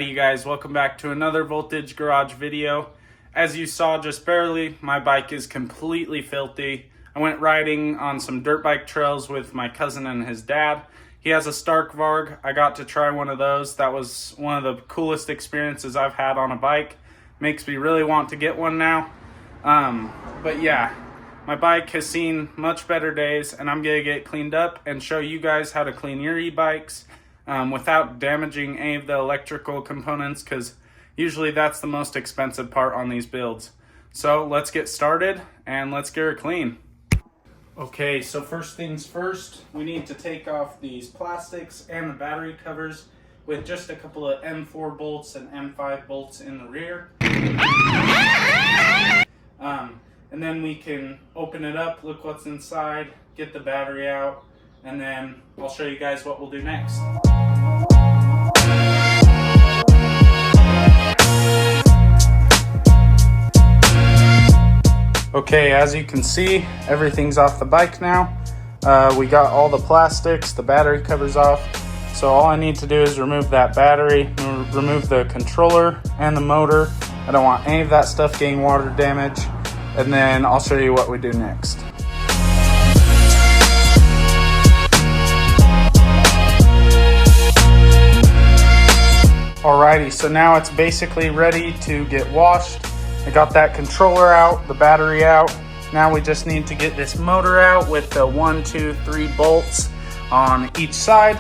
Alrighty you guys, welcome back to another Voltage Garage video. As you saw just barely, my bike is completely filthy. I went riding on some dirt bike trails with my cousin and his dad. He has a Stark Varg. I got to try one of those. That was one of the coolest experiences I've had on a bike. Makes me really want to get one now. But yeah, my bike has seen much better days, and I'm gonna get cleaned up and show you guys how to clean your e-bikes without damaging any of the electrical components, because usually that's the most expensive part on these builds. So let's get started and let's get her clean. Okay, so first things first, we need to take off these plastics and the battery covers with just a couple of M4 bolts and M5 bolts in the rear. And then we can open it up, look what's inside, get the battery out, and then I'll show you guys what we'll do next. Okay, as you can see, everything's off the bike now. We got all the plastics, the battery covers off. So all I need to do is remove that battery, remove the controller and the motor. I don't want any of that stuff getting water damage. And then I'll show you what we do next. Alrighty, so now it's basically ready to get washed. I got that controller out, the battery out. Now we just need to get this motor out with the 1, 2, 3 bolts on each side.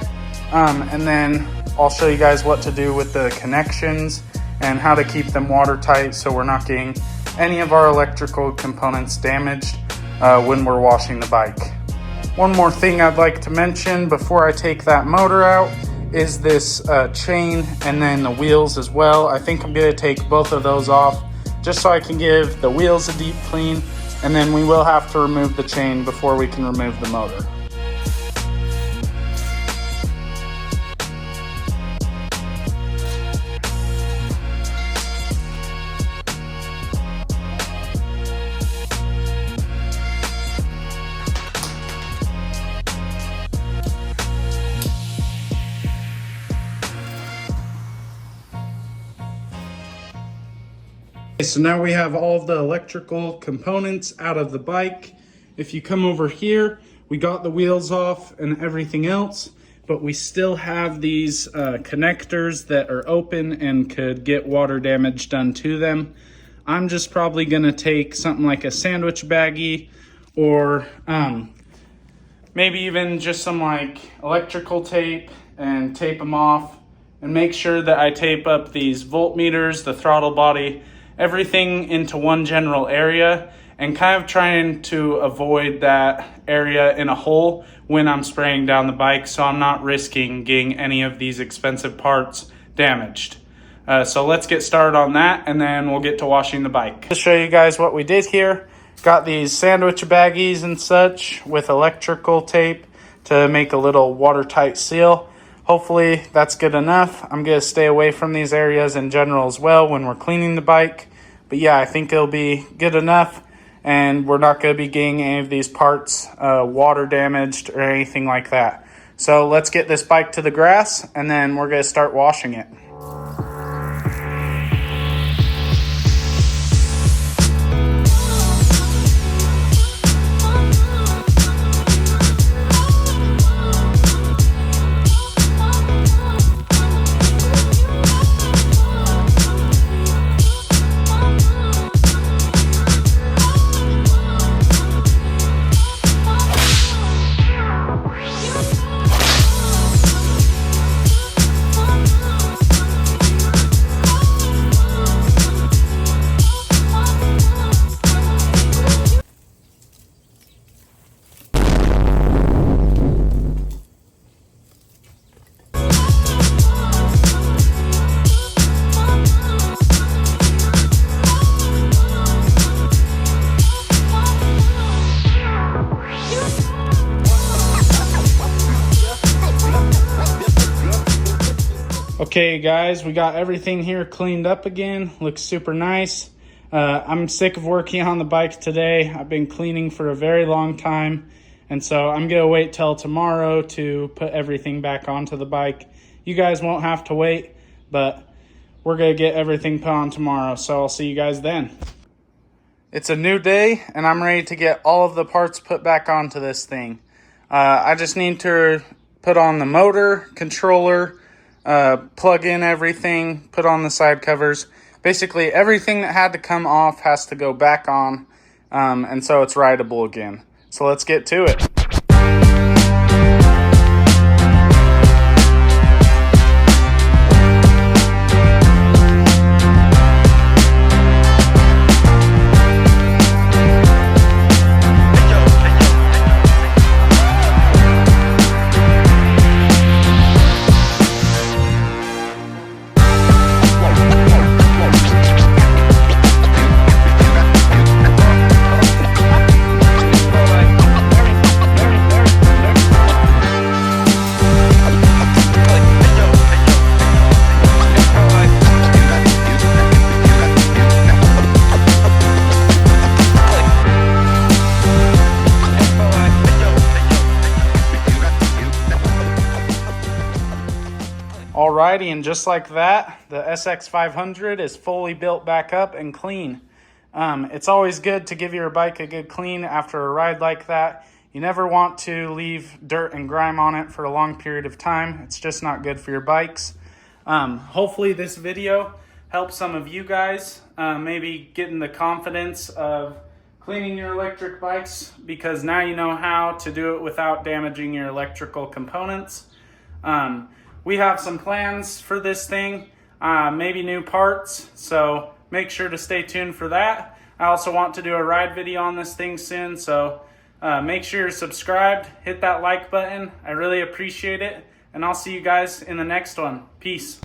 And then I'll show you guys what to do with the connections and how to keep them watertight so we're not getting any of our electrical components damaged when we're washing the bike. One more thing I'd like to mention before I take that motor out is this chain and then the wheels as well. I think I'm going to take both of those off just so I can give the wheels a deep clean, and then we will have to remove the chain before we can remove the motor. So now we have all of the electrical components out of the bike. If you come over here, we got the wheels off and everything else, but we still have these connectors that are open and could get water damage done to them. I'm just probably gonna take something like a sandwich baggie or maybe even just some like electrical tape and tape them off and make sure that I tape up these voltmeters, the throttle body, everything into one general area, and kind of trying to avoid that area in a hole when I'm spraying down the bike, so I'm not risking getting any of these expensive parts damaged. So let's get started on that, and then we'll get to washing the bike. To show you guys what we did here, got these sandwich baggies and such with electrical tape to make a little watertight seal. Hopefully that's good enough. I'm gonna stay away from these areas in general as well when we're cleaning the bike. But yeah, I think it'll be good enough, and we're not gonna be getting any of these parts water damaged or anything like that. So let's get this bike to the grass, and then we're gonna start washing it. Okay guys, we got everything here cleaned up again. Looks super nice. I'm sick of working on the bike today. I've been cleaning for a very long time, and so I'm gonna wait till tomorrow to put everything back onto the bike. You guys won't have to wait, but we're going to get everything put on tomorrow. So I'll see you guys then. It's a new day, and I'm ready to get all of the parts put back onto this thing. I just need to put on the motor, controller, plug in everything, put on the side covers. Basically, everything that had to come off has to go back on, and so it's rideable again. So let's get to it. Alrighty, and just like that, the SX500 is fully built back up and clean. It's always good to give your bike a good clean after a ride like that. You never want to leave dirt and grime on it for a long period of time. It's just not good for your bikes. Hopefully this video helps some of you guys maybe getting the confidence of cleaning your electric bikes, because now you know how to do it without damaging your electrical components. We have some plans for this thing, maybe new parts, so make sure to stay tuned for that. I also want to do a ride video on this thing soon, so make sure you're subscribed, hit that like button. I really appreciate it, and I'll see you guys in the next one. Peace.